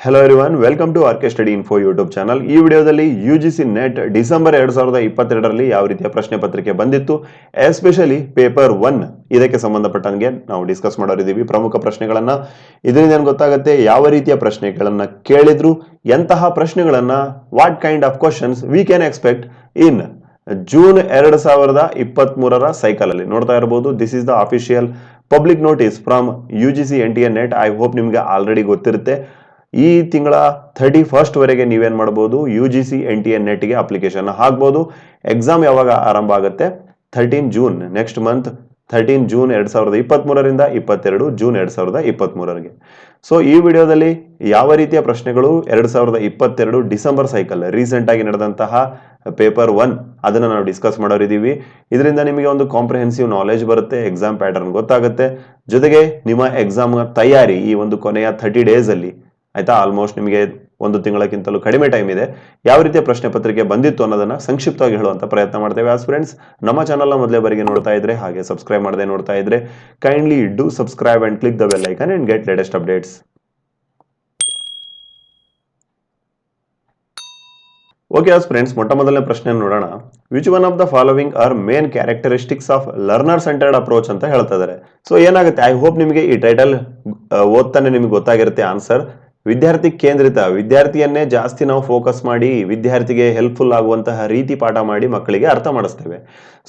Hello everyone, welcome to RK study info YouTube channel. ಈ ವಿಡಿಯೋದಲ್ಲಿ UGC net December 2022ರಲ್ಲಿ ಯಾವ ರೀತಿಯ ಪ್ರಶ್ನೆ ಪತ್ರಿಕೆ ಬಂದಿತ್ತು, ಎಸ್ಪೆಷಲಿ ಪೇಪರ್ 1 ಇದಕ್ಕೆ ಸಂಬಂಧಪಟ್ಟಂಗೆ ನಾವು ಡಿಸ್ಕಸ್ ಮಾಡೋರಿದ್ದೀವಿ. ಪ್ರಮುಖ ಪ್ರಶ್ನೆಗಳನ್ನ ಇದರಿಂದ ಏನು ಗೊತ್ತಾಗುತ್ತೆ, ಯಾವ ರೀತಿಯ ಪ್ರಶ್ನೆಗಳನ್ನ ಕೇಳಿದ್ರು, ಎಂತಹ ಪ್ರಶ್ನೆಗಳನ್ನ, what kind of questions we can expect in June 2023ರ ಸೈಕಲ್ ಅಲ್ಲಿ ನೋಡ್ತಾ ಇರಬಹುದು. This is the official public notice from UGC NTA net. I hope ನಿಮ್ಗೆ ಆಲ್ರೆಡಿ ಗೊತ್ತಿರುತ್ತೆ. ಈ ತಿಂಗಳ 31st ವರೆಗೆ ನೀವೇನ್ ಮಾಡಬಹುದು, UGC NTA ನೆಟ್ಗೆ ಅಪ್ಲಿಕೇಶನ್ ಹಾಕಬಹುದು. ಎಕ್ಸಾಮ್ ಯಾವಾಗ ಆರಂಭ ಆಗುತ್ತೆ, 13 ಜೂನ್, ನೆಕ್ಸ್ಟ್ ಮಂತ್ 13 ಜೂನ್ 2023ರಿಂದ 22 ಜೂನ್ 2023ರಿಗೆ. ಸೊ ಈ ವಿಡಿಯೋದಲ್ಲಿ ಯಾವ ರೀತಿಯ ಪ್ರಶ್ನೆಗಳು 2022 ಡಿಸೆಂಬರ್ ಸೈಕಲ್ ರೀಸೆಂಟ್ ಆಗಿ ನಡೆದಂತಹ ಪೇಪರ್ 1 ಅದನ್ನ ನಾವು ಡಿಸ್ಕಸ್ ಮಾಡೋರಿದ್ದೀವಿ. ಇದರಿಂದ ನಿಮಗೆ ಒಂದು ಕಾಂಪ್ರಿಹೆನ್ಸಿವ್ ನಾಲೆಜ್ ಬರುತ್ತೆ, ಎಕ್ಸಾಮ್ ಪ್ಯಾಟರ್ನ್ ಗೊತ್ತಾಗುತ್ತೆ, ಜೊತೆಗೆ ನಿಮ್ಮ ಎಕ್ಸಾಮ್ ತಯಾರಿ ಈ ಒಂದು ಕೊನೆಯ 30 ಡೇಸ್ ಅಲ್ಲಿ ಆಯ್ತಾ, ಆಲ್ಮೋಸ್ಟ್ ನಿಮಗೆ ಒಂದು ತಿಂಗಳಕ್ಕಿಂತಲೂ ಕಡಿಮೆ ಟೈಮ್ ಇದೆ, ಯಾವ ರೀತಿಯ ಪ್ರಶ್ನೆ ಪತ್ರಿಕೆ ಬಂದಿತ್ತು ಅನ್ನೋದನ್ನ ಸಂಕ್ಷಿಪ್ತವಾಗಿ ಹೇಳುವಂತ ಪ್ರಯತ್ನ ಮಾಡ್ತೇವೆ. ಆಸ್ ಫ್ರೆಂಡ್ಸ್, ನಮ್ಮ ಚಾನಲ್ ನ ಮೊದಲೇ ಬಾರಿಗೆ ನೋಡ್ತಾ ಇದ್ರೆ ಹಾಗೆ ಸಬ್ಸ್ಕ್ರೈಬ್ ಮಾಡದೆ ನೋಡ್ತಾ ಇದ್ರೆ kindly do subscribe and click the bell icon and get latest updates. Okay as friends, ಮೊಟ್ಟ ಮೊದಲನೇ ಪ್ರಶ್ನೆ ನೋಡೋಣ. Which one of the following are main characteristics of learner centred approach ಅಂತ ಹೇಳ್ತಾ ಇದ್ದಾರೆ. ಸೊ ಏನಾಗುತ್ತೆ, ಐ ಹೋಪ್ ನಿಮಗೆ ಈ ಟೈಟಲ್ ಓದ್ತಾನೆ ನಿಮಗೆ ಗೊತ್ತಾಗಿರುತ್ತೆ ಆನ್ಸರ್. ವಿದ್ಯಾರ್ಥಿ ಕೇಂದ್ರಿತ, ವಿದ್ಯಾರ್ಥಿಯನ್ನೇ ಜಾಸ್ತಿ ನಾವು ಫೋಕಸ್ ಮಾಡಿ ವಿದ್ಯಾರ್ಥಿಗೆ ಹೆಲ್ಪ್ಫುಲ್ ಆಗುವಂತಹ ರೀತಿ ಪಾಠ ಮಾಡಿ ಮಕ್ಕಳಿಗೆ ಅರ್ಥ ಮಾಡಿಸ್ತೇವೆ.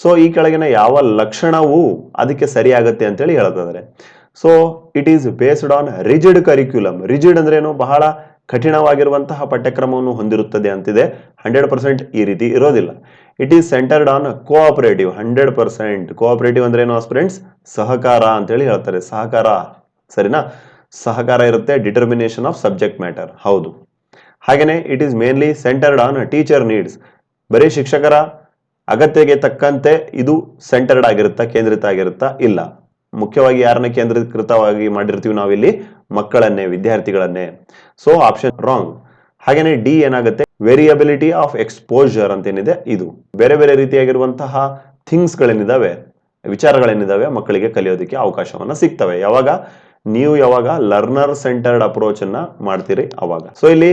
ಸೊ ಈ ಕೆಳಗಿನ ಯಾವ ಲಕ್ಷಣವೂ ಅದಕ್ಕೆ ಸರಿಯಾಗತ್ತೆ ಅಂತೇಳಿ ಹೇಳ್ತಾ ಇದ್ದಾರೆ. So it is based on rigid curriculum. Rigid ಅಂದ್ರೇನು, ಬಹಳ ಕಠಿಣವಾಗಿರುವಂತಹ ಪಠ್ಯಕ್ರಮವನ್ನು ಹೊಂದಿರುತ್ತದೆ ಅಂತಿದೆ. 100% ಈ ರೀತಿ ಇರೋದಿಲ್ಲ. It is centred on cooperative. 100% cooperative ಅಂದ್ರೆ ಏನು ಫ್ರೆಂಡ್ಸ್, ಸಹಕಾರ ಅಂತೇಳಿ ಹೇಳ್ತಾರೆ. ಸಹಕಾರ, ಸರಿನಾ? ಸಹಕಾರ ಇರುತ್ತೆ. ಡಿಟರ್ಮಿನೇಷನ್ ಆಫ್ ಸಬ್ಜೆಕ್ಟ್ ಮ್ಯಾಟರ್, ಹೌದು. ಹಾಗೇನೆ it is mainly centred on teacher needs. ಬರೀ ಶಿಕ್ಷಕರ ಅಗತ್ಯಕ್ಕೆ ತಕ್ಕಂತೆ ಇದು ಸೆಂಟರ್ಡ್ ಆಗಿರುತ್ತಾ, ಕೇಂದ್ರಿತ ಆಗಿರುತ್ತಾ? ಇಲ್ಲ. ಮುಖ್ಯವಾಗಿ ಯಾರನ್ನ ಕೇಂದ್ರೀಕೃತವಾಗಿ ಮಾಡಿರ್ತೀವಿ ನಾವಿಲ್ಲಿ, ಮಕ್ಕಳನ್ನೇ, ವಿದ್ಯಾರ್ಥಿಗಳನ್ನೇ. So option wrong. ಹಾಗೇನೆ ಡಿ ಏನಾಗುತ್ತೆ, ವೇರಿಯಬಿಲಿಟಿ ಆಫ್ ಎಕ್ಸ್ಪೋಜರ್ ಅಂತೇನಿದೆ, ಇದು ಬೇರೆ ಬೇರೆ ರೀತಿಯಾಗಿರುವಂತಹ ಥಿಂಗ್ಸ್ ಗಳೇನಿದಾವೆ, ವಿಚಾರಗಳೇನಿದಾವೆ, ಮಕ್ಕಳಿಗೆ ಕಲಿಯೋದಕ್ಕೆ ಅವಕಾಶವನ್ನ ಸಿಗ್ತವೆ ಯಾವಾಗ ಲರ್ನರ್ ಸೆಂಟರ್ಡ್ ಅಪ್ರೋಚ್ ಅನ್ನ ಮಾಡ್ತೀರಿ ಅವಾಗ. ಸೊ ಇಲ್ಲಿ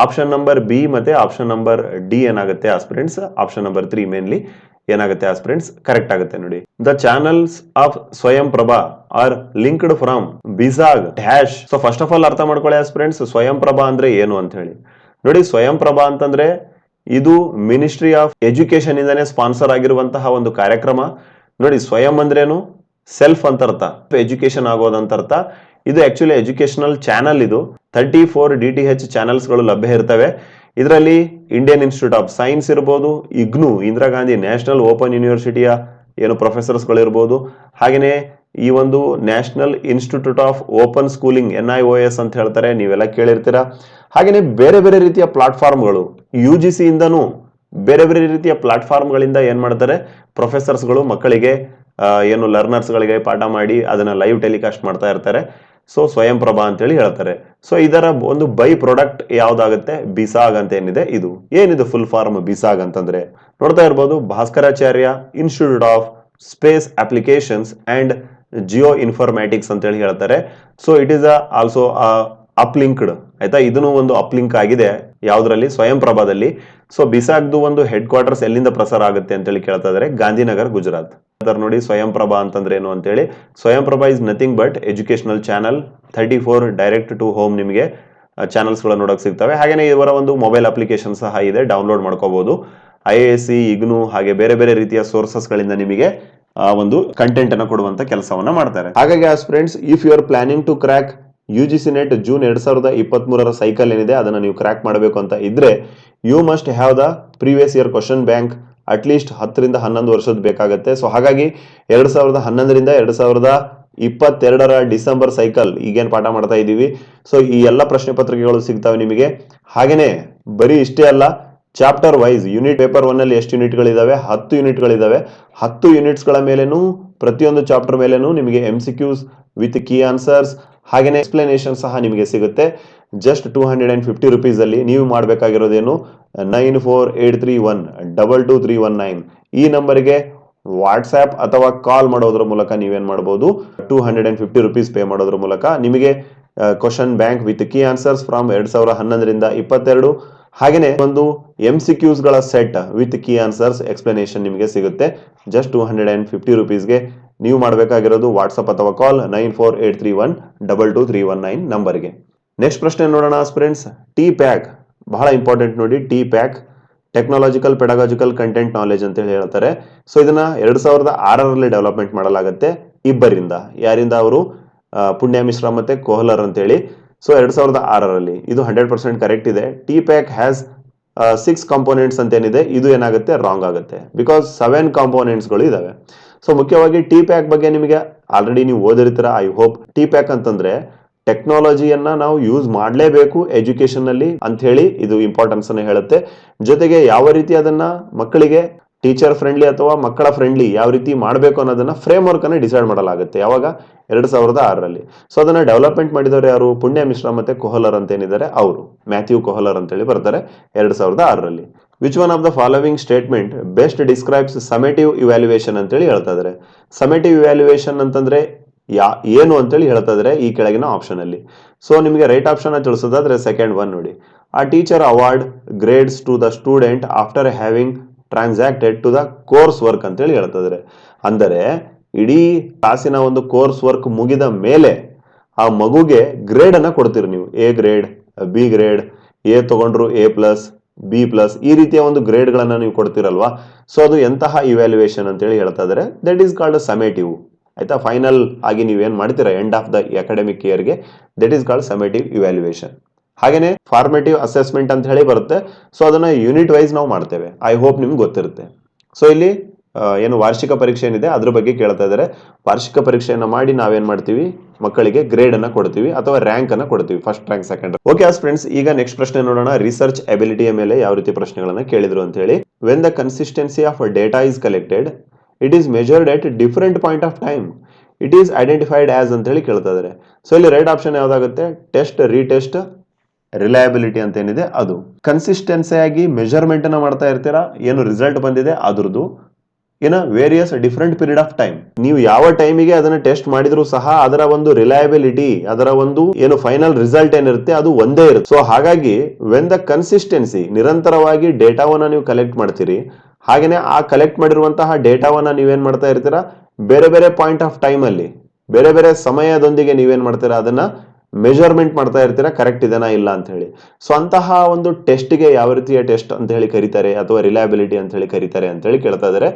ಆಪ್ಷನ್ ನಂಬರ್ ಬಿ ಮತ್ತೆ ಆಪ್ಷನ್ ನಂಬರ್ ಡಿ ಏನಾಗುತ್ತೆ ಆಸ್ಪಿರೆಂಟ್ಸ್, ಆಪ್ಷನ್ ನಂಬರ್ 3 ಮೇನ್ಲಿ ಏನಾಗುತ್ತೆ ಆಸ್ಪಿರೆಂಟ್ಸ್, ಕರೆಕ್ಟ್ ಆಗುತ್ತೆ ನೋಡಿ. The channels of Swayam Prabha are linked from BISAG dash. So first of all ಅರ್ಥ ಮಾಡ್ಕೊಳ್ಳಿ ಆಸ್ಪಿರೆಂಟ್ಸ್, ಸ್ವಯಂ ಪ್ರಭಾ ಅಂದ್ರೆ ಏನು ಅಂತ ಹೇಳಿ. ನೋಡಿ, ಸ್ವಯಂ ಪ್ರಭಾ ಅಂತಂದ್ರೆ ಇದು ಮಿನಿಸ್ಟ್ರಿ ಆಫ್ ಎಜುಕೇಶನ್ ಇಂದಾನೆ ಸ್ಪಾನ್ಸರ್ ಆಗಿರುವಂತಹ ಒಂದು ಕಾರ್ಯಕ್ರಮ. ನೋಡಿ, ಸ್ವಯಂ ಅಂದ್ರೇನು, ಸೆಲ್ಫ್ ಅಂತ ಅರ್ಥ, ಎಜುಕೇಶನ್ ಆಗೋದಂತ ಅರ್ಥ. ಇದು ಆಕ್ಚುಲಿ ಎಜುಕೇಶನಲ್ ಚಾನಲ್. ಇದು 34 DTH ಚಾನಲ್ಸ್ ಗಳು ಲಭ್ಯ ಇರ್ತವೆ. ಇದರಲ್ಲಿ ಇಂಡಿಯನ್ ಇನ್ಸ್ಟಿಟ್ಯೂಟ್ ಆಫ್ ಸೈನ್ಸ್ ಇರ್ಬೋದು, ಇಗ್ನು ಇಂದಿರಾ ಗಾಂಧಿ ನ್ಯಾಷನಲ್ ಓಪನ್ ಯೂನಿವರ್ಸಿಟಿಯ ಏನು ಪ್ರೊಫೆಸರ್ಸ್ ಗಳು ಇರ್ಬೋದು, ಹಾಗೇನೆ ಈ ಒಂದು national institute of open schooling NIOS ಅಂತ ಹೇಳ್ತಾರೆ, ನೀವೆಲ್ಲ ಕೇಳಿರ್ತೀರಾ. ಹಾಗೇನೆ ಬೇರೆ ಬೇರೆ ರೀತಿಯ ಪ್ಲಾಟ್ಫಾರ್ಮ್ಗಳು UGC ಇಂದನೂ ಬೇರೆ ಬೇರೆ ರೀತಿಯ ಪ್ಲಾಟ್ಫಾರ್ಮ್ ಗಳಿಂದ ಏನ್ ಮಾಡ್ತಾರೆ, ಪ್ರೊಫೆಸರ್ಸ್ ಗಳು ಮಕ್ಕಳಿಗೆ ಏನು ಲರ್ನರ್ಸ್ ಗಳಿಗೆ ಪಾಠ ಮಾಡಿ ಅದನ್ನ ಲೈವ್ ಟೆಲಿಕಾಸ್ಟ್ ಮಾಡ್ತಾ ಇರ್ತಾರೆ. ಸೊ ಸ್ವಯಂ ಪ್ರಭಾ ಅಂತೇಳಿ ಹೇಳ್ತಾರೆ. ಸೊ ಇದರ ಒಂದು ಬೈ ಪ್ರಾಡಕ್ಟ್ ಯಾವ್ದಾಗುತ್ತೆ, ಬಿಸಾಗ್ ಅಂತ ಏನಿದೆ, ಇದು ಏನಿದು ಫುಲ್ ಫಾರ್ಮ್ ಬಿಸಾಗ್ ಅಂತಂದ್ರೆ ನೋಡ್ತಾ ಇರ್ಬೋದು, Bhaskaracharya institute of space applications and Jio informatics ಅಂತೇಳಿ ಹೇಳ್ತಾರೆ. ಸೊ ಇಟ್ ಈಸ್ ಆಲ್ಸೋ ಅಪ್ಲಿಂಕ್ಡ್, ಆಯ್ತಾ. ಇದನ್ನು ಒಂದು ಅಪ್ಲಿಂಕ್ ಆಗಿದೆ ಯಾವ್ದ್ರಲ್ಲಿ, ಸ್ವಯಂ ಪ್ರಭಾದಲ್ಲಿ. ಸೊ ಬಿಸಾಗ್ದು ಒಂದು ಹೆಡ್ ಕ್ವಾರ್ಟರ್ಸ್ ಎಲ್ಲಿಂದ ಪ್ರಸಾರ ಆಗುತ್ತೆ ಅಂತೇಳಿ ಕೇಳ್ತಾ ಇದಾರೆ, ಗಾಂಧಿನಗರ್, ಗುಜರಾತ್. ನೋಡಿ ಸ್ವಯಂ ಪ್ರಭಾ ಅಂತಂದ್ರೆ ಏನು ಅಂತೇಳಿ. Swayam Prabha is nothing but educational channel. 34 direct to home ನಿಮಗೆ ಚಾನಲ್ಸ್ ಗಳು ನೋಡಕ್ ಸಿಗ್ತವೆ. ಹಾಗೇನೆ ಇವರ ಒಂದು ಮೊಬೈಲ್ ಅಪ್ಲಿಕೇಶನ್ ಸಹ ಇದೆ, ಡೌನ್ಲೋಡ್ ಮಾಡ್ಕೋಬಹುದು. IISc, ಇಗ್ನು ಹಾಗೆ ಬೇರೆ ಬೇರೆ ರೀತಿಯ ಸೋರ್ಸಸ್ ಗಳಿಂದ ನಿಮಗೆ ಒಂದು ಕಂಟೆಂಟ್ ಅನ್ನು ಕೊಡುವಂತ ಕೆಲಸವನ್ನ ಮಾಡ್ತಾರೆ. ಹಾಗಾಗಿ as friends, if you are planning to crack UGC net June 2023ರ ಸೈಕಲ್ ಏನಿದೆ ಅದನ್ನ ನೀವು ಕ್ರ್ಯಾಕ್ ಮಾಡಬೇಕು ಅಂತ ಇದ್ರೆ, you must have the previous year question bank at least 10 ರಿಂದ 11 ವರ್ಷದ ಬೇಕಾಗುತ್ತೆ. ಸೊ ಹಾಗಾಗಿ 2011ರಿಂದ 2022ರ ಡಿಸೆಂಬರ್ ಸೈಕಲ್ ಈಗೇನ್ ಪಾಠ ಮಾಡ್ತಾ ಇದೀವಿ, ಸೊ ಈ ಎಲ್ಲ ಪ್ರಶ್ನೆ ಪತ್ರಿಕೆಗಳು ಸಿಗ್ತವೆ ನಿಮಗೆ. ಹಾಗೇನೆ ಬರೀ ಇಷ್ಟೇ ಅಲ್ಲ, ಚಾಪ್ಟರ್ ವೈಸ್ ಯೂನಿಟ್ ಪೇಪರ್ 1 ಅಲ್ಲಿ ಎಷ್ಟು ಯೂನಿಟ್ ಗಳಿದಾವೆ, 10 ಯೂನಿಟ್ ಗಳಿದಾವೆ. 10 ಯೂನಿಟ್ಸ್ ಗಳ ಮೇಲೇನು, ಪ್ರತಿಯೊಂದು ಚಾಪ್ಟರ್ ಮೇಲೇನು ನಿಮಗೆ MCQs ವಿತ್ ಕೀ ಆನ್ಸರ್ಸ್ ಹಾಗೇನೆ ಎಕ್ಸ್ಪ್ಲನೇಷನ್ ಸಹ ನಿಮಗೆ ಸಿಗುತ್ತೆ. ಜಸ್ಟ್ 250 rupees ಅಲ್ಲಿ ನೀವು ಮಾಡಬೇಕಾಗಿರೋದೇನು, 9483122319 ಈ ನಂಬರ್ಗೆ ವಾಟ್ಸ್ಆಪ್ ಅಥವಾ ಕಾಲ್ ಮಾಡೋದ್ರ ಮೂಲಕ ನೀವೇನ್ ಮಾಡಬಹುದು, 250 rupees ಪೇ ಮಾಡೋದ್ರ ಮೂಲಕ ನಿಮಗೆ question bank with key answers from 2011 22 ಹಾಗೇನೆ ಒಂದು MCQs ಗಳ set with key answers explanation ನಿಮಗೆ ಸಿಗುತ್ತೆ. ಜಸ್ಟ್ 250 rupeesಗೆ ನೀವು ಮಾಡಬೇಕಾಗಿರೋದು ವಾಟ್ಸ್ಆಪ್ ಅಥವಾ ಕಾಲ್ 9483122319 ನಂಬರ್ಗೆ. ನೆಕ್ಸ್ಟ್ ಪ್ರಶ್ನೆ ನೋಡೋಣ ಫ್ರೆಂಡ್ಸ್. ಟಿ ಪ್ಯಾಕ್ ಬಹಳ ಇಂಪಾರ್ಟೆಂಟ್ ನೋಡಿ. T pack technological pedagogical content knowledge ಅಂತ ಹೇಳಿ ಹೇಳ್ತಾರೆ. ಸೊ ಇದನ್ನ 2006ರಲ್ಲಿ ಡೆವಲಪ್ಮೆಂಟ್ ಮಾಡಲಾಗುತ್ತೆ ಇಬ್ಬರಿಂದ. ಯಾರಿಂದ? ಅವರು ಪುಣ್ಯ ಮಿಶ್ರಾ ಮತ್ತೆ ಕೊಹ್ಲರ್ ಅಂತ ಹೇಳಿ. ಸೊ 2006ರಲ್ಲಿ. ಇದು 100% ಕರೆಕ್ಟ್ ಇದೆ. ಟಿ ಪ್ಯಾಕ್ ಹ್ಯಾಸ್ 6 ಕಾಂಪೋನೆಂಟ್ಸ್ ಅಂತ ಏನಿದೆ, ಇದು ಏನಾಗುತ್ತೆ, ರಾಂಗ್ ಆಗುತ್ತೆ. ಬಿಕಾಸ್ 7 ಕಾಂಪೋನೆಂಟ್ಸ್ ಗಳು ಇದಾವೆ. ಸೊ ಮುಖ್ಯವಾಗಿ ಟಿ ಪ್ಯಾಕ್ ಬಗ್ಗೆ ನಿಮಗೆ ಆಲ್ರೆಡಿ ನೀವು ಓದಿರ್ತೀರ ಐ ಹೋಪ್. ಟಿ ಪ್ಯಾಕ್ ಅಂತಂದ್ರೆ ಟೆಕ್ನಾಲಜಿಯನ್ನ ನಾವು ಯೂಸ್ ಮಾಡಲೇಬೇಕು ಎಜುಕೇಶನ್ ಅಲ್ಲಿ ಅಂತ ಹೇಳಿ ಇದು ಇಂಪಾರ್ಟೆನ್ಸ್ ಅನ್ನು ಹೇಳುತ್ತೆ. ಜೊತೆಗೆ ಯಾವ ರೀತಿ ಅದನ್ನ ಮಕ್ಕಳಿಗೆ ಟೀಚರ್ ಫ್ರೆಂಡ್ಲಿ ಅಥವಾ ಮಕ್ಕಳ ಫ್ರೆಂಡ್ಲಿ ಯಾವ ರೀತಿ ಮಾಡಬೇಕು ಅನ್ನೋದನ್ನ ಫ್ರೇಮ್ ವರ್ಕ್ ಅನ್ನು ಡಿಸೈಡ್ ಮಾಡಲಾಗುತ್ತೆ. ಯಾವಾಗ? 2006ರಲ್ಲಿ. ಸೊ ಅದನ್ನ ಡೆವಲಪ್ಮೆಂಟ್ ಮಾಡಿದವರು ಯಾರು? ಪುಣ್ಯ ಮಿಶ್ರಾ ಮತ್ತೆ ಕೊಹ್ಲರ್ ಅಂತ ಏನಿದ್ದಾರೆ ಅವರು, ಮ್ಯಾಥ್ಯೂ ಕೊಹ್ಲರ್ ಅಂತ ಹೇಳಿ ಬರ್ತಾರೆ 2006ರಲ್ಲಿ. Which one of the following statement best describes summative evaluation ಅಂತ ಹೇಳಿ ಹೇಳ್ತಾ ಇದ್ದಾರೆ. ಸಮೇಟಿವ್ ಇವ್ಯಾಲ್ಯೂಯೇಷನ್ ಅಂತಂದ್ರೆ ಏನು ಅಂತೇಳಿ ಹೇಳ್ತಾ ಇದ್ರೆ ಈ ಕೆಳಗಿನ ಆಪ್ಷನ್ ಅಲ್ಲಿ. ಸೊ ನಿಮಗೆ ರೈಟ್ ಆಪ್ಷನ್ ತಿಳಿಸೋದಾದ್ರೆ ಸೆಕೆಂಡ್ ಒನ್ ನೋಡಿ. A teacher award grades to the student after having transacted to the course work ಅಂತೇಳಿ ಹೇಳ್ತಾ ಇದ್ದಾರೆ. ಅಂದರೆ ಇಡೀ ಕ್ಲಾಸಿನ ಒಂದು ಕೋರ್ಸ್ ವರ್ಕ್ ಮುಗಿದ ಮೇಲೆ ಆ ಮಗುಗೆ ಗ್ರೇಡ್ ಅನ್ನ ಕೊಡ್ತೀರಿ ನೀವು. A grade, B grade, A ತಗೊಂಡ್ರು A+, B+, ಈ ರೀತಿಯ ಒಂದು ಗ್ರೇಡ್ ಗಳನ್ನ ನೀವು ಕೊಡ್ತೀರಲ್ವಾ. ಸೊ ಅದು ಎಂತಹ ಇವ್ಯಾಲ್ಯೂಯೇಷನ್ ಅಂತ ಹೇಳಿ ಹೇಳ್ತಾ ಇದ್ದಾರೆ. That is called summative. ಆಯ್ತಾ? ಫೈನಲ್ ಆಗಿ ನೀವೇನ್ ಮಾಡ್ತೀರಾ ಎಂಡ್ ಆಫ್ ದ ಅಕಾಡೆಮಿಕ್ ಇಯರ್ಗೆ, that is called summative evaluation. ಹಾಗೇನೆ ಫಾರ್ಮೇಟಿವ್ ಅಸೆಸ್ಮೆಂಟ್ ಅಂತ ಹೇಳಿ ಬರುತ್ತೆ. ಸೊ ಅದನ್ನ ಯೂನಿಟ್ ವೈಸ್ ನಾವು ಮಾಡ್ತೇವೆ. ಐ ಹೋಪ್ ನಿಮ್ಗೆ ಗೊತ್ತಿರುತ್ತೆ. ಸೊ ಇಲ್ಲಿ ಏನು ವಾರ್ಷಿಕ ಪರೀಕ್ಷೆ ಏನಿದೆ ಅದ್ರ ಬಗ್ಗೆ ಕೇಳ್ತಾ ಇದ್ದಾರೆ. ವಾರ್ಷಿಕ ಪರೀಕ್ಷೆಯನ್ನ ಮಾಡಿ ನಾವೇನ್ ಮಾಡ್ತೀವಿ, ಮಕ್ಕಳಿಗೆ ಗ್ರೇಡ್ ಅನ್ನ ಕೊಡ್ತೀವಿ ಅಥವಾ ರ್ಯಾಂಕ್ ಅನ್ನ ಕೊಡ್ತೀವಿ, first rank, second. Okay friends, ಈಗ ನೆಕ್ಸ್ಟ್ ಪ್ರಶ್ನೆ ನೋಡೋಣ. ರಿಸರ್ಚ್ ಎಬಿಲಿಟಿಯ ಮೇಲೆ ಯಾವ ರೀತಿ ಪ್ರಶ್ನೆಗಳನ್ನ ಕೇಳಿದ್ರು ಅಂತ ಹೇಳಿ. When the consistency of data is collected, it is measured at different point of time, it is identified as ಅಂತ ಹೇಳಿ ಕೇಳ್ತಾ ಇದ್ದಾರೆ. ಸೊ ಇಲ್ಲಿ ರೈಟ್ ಆಪ್ಷನ್ ಯಾವ್ದಾಗುತ್ತೆ? ಟೆಸ್ಟ್, ರೀಟೆಸ್ಟ್, ರಿಲಯಬಿಲಿಟಿ ಅಂತ ಏನಿದೆ ಅದು. ಕನ್ಸಿಸ್ಟೆನ್ಸಿ ಆಗಿ ಮೆಜರ್ಮೆಂಟ್ ಅನ್ನ ಮಾಡ್ತಾ ಇರ್ತೀರಾ, ಏನು ರಿಸಲ್ಟ್ ಬಂದಿದೆ ಅದ್ರದ್ದು in various different period of time. ನೀವು ಯಾವ ಟೈಮಿಗೆ ಅದನ್ನ ಟೆಸ್ಟ್ ಮಾಡಿದ್ರು ಸಹ ಅದರ ಒಂದು ರಿಲಯಬಿಲಿಟಿ, ಅದರ ಒಂದು ಏನು ಫೈನಲ್ ರಿಸಲ್ಟ್ ಏನಿರುತ್ತೆ ಅದು ಒಂದೇ ಇರುತ್ತೆ. ಸೊ ಹಾಗಾಗಿ ವೆನ್ ದ ಕನ್ಸಿಸ್ಟೆನ್ಸಿ, ನಿರಂತರವಾಗಿ ಡೇಟಾವನ್ನ ನೀವು ಕಲೆಕ್ಟ್ ಮಾಡ್ತೀರಿ, ಹಾಗೇನೆ ಆ ಕಲೆಕ್ಟ್ ಮಾಡಿರುವಂತಹ ಡೇಟಾವನ್ನ ನೀವೇನ್ ಮಾಡ್ತಾ ಇರ್ತೀರಾ, ಬೇರೆ ಬೇರೆ ಪಾಯಿಂಟ್ ಆಫ್ ಟೈಮ್ ಅಲ್ಲಿ, ಬೇರೆ ಬೇರೆ ಸಮಯದೊಂದಿಗೆ ನೀವೇನ್ ಮಾಡ್ತೀರಾ, ಅದನ್ನ ಮೆಜರ್ಮೆಂಟ್ ಮಾಡ್ತಾ ಇರ್ತೀರಾ, ಕರೆಕ್ಟ್ ಇದೆನಾ ಇಲ್ಲ ಅಂತ ಹೇಳಿ. ಸೊ ಅಂತಹ ಒಂದು ಟೆಸ್ಟ್ಗೆ ಯಾವ ರೀತಿಯ ಟೆಸ್ಟ್ ಅಂತ ಹೇಳಿ ಕರೀತಾರೆ ಅಥವಾ ರಿಲಯಬಿಲಿಟಿ ಅಂತ ಹೇಳಿ ಕರೀತಾರೆ ಅಂತ ಹೇಳಿ ಕೇಳ್ತಾ ಇದ್ದಾರೆ.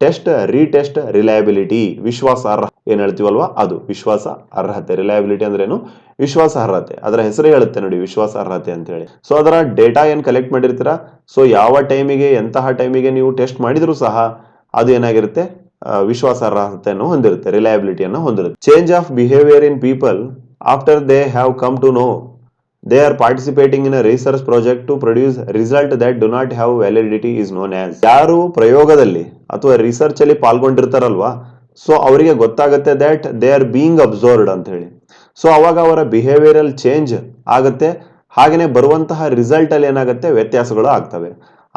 ಟೆಸ್ಟ್, ರೀಟೆಸ್ಟ್, ರಿಲಯಬಿಲಿಟಿ, ವಿಶ್ವಾಸಾರ್ಹ ಏನ್ ಹೇಳ್ತೀವಲ್ವಾ ಅದು ವಿಶ್ವಾಸ ಅರ್ಹತೆ. ರಿಲಯಬಿಲಿಟಿ ಅಂದ್ರೆ ಏನು? ವಿಶ್ವಾಸಾರ್ಹತೆ. ಅದರ ಹೆಸರೇ ಹೇಳುತ್ತೆ ನೋಡಿ, ವಿಶ್ವಾಸಾರ್ಹತೆ ಅಂತ ಹೇಳಿ. ಸೊ ಅದರ ಡೇಟಾ ಏನ್ ಕಲೆಕ್ಟ್ ಮಾಡಿರ್ತೀರಾ, ಸೊ ಯಾವ ಟೈಮಿಗೆ, ಎಂತಹ ಟೈಮಿಗೆ ನೀವು ಟೆಸ್ಟ್ ಮಾಡಿದ್ರು ಸಹ ಅದು ಏನಾಗಿರುತ್ತೆ, ವಿಶ್ವಾಸಾರ್ಹತೆಯನ್ನು ಹೊಂದಿರುತ್ತೆ, ರಿಲಯಬಿಲಿಟಿಯನ್ನು ಹೊಂದಿರುತ್ತೆ. Change of behaviour in people after they have come to know they are participating in a research project to produce result that do not have validity is known as. ಯಾರು ಪ್ರಯೋಗದಲ್ಲಿ ಅಥವಾ ರಿಸರ್ಚ್ ಅಲ್ಲಿ ಪಾಲ್ಗೊಂಡಿರ್ತಾರಲ್ವಾ, ಸೊ ಅವರಿಗೆ ಗೊತ್ತಾಗುತ್ತೆ that they are being observed ಅಂತ ಹೇಳಿ. So ಅವಾಗ ಅವರ ಬಿಹೇವಿಯರಲ್ ಚೇಂಜ್ ಆಗುತ್ತೆ, ಹಾಗೇನೆ ಬರುವಂತಹ ರಿಸಲ್ಟ್ ಅಲ್ಲಿ ಏನಾಗುತ್ತೆ, ವ್ಯತ್ಯಾಸಗಳು ಆಗ್ತವೆ.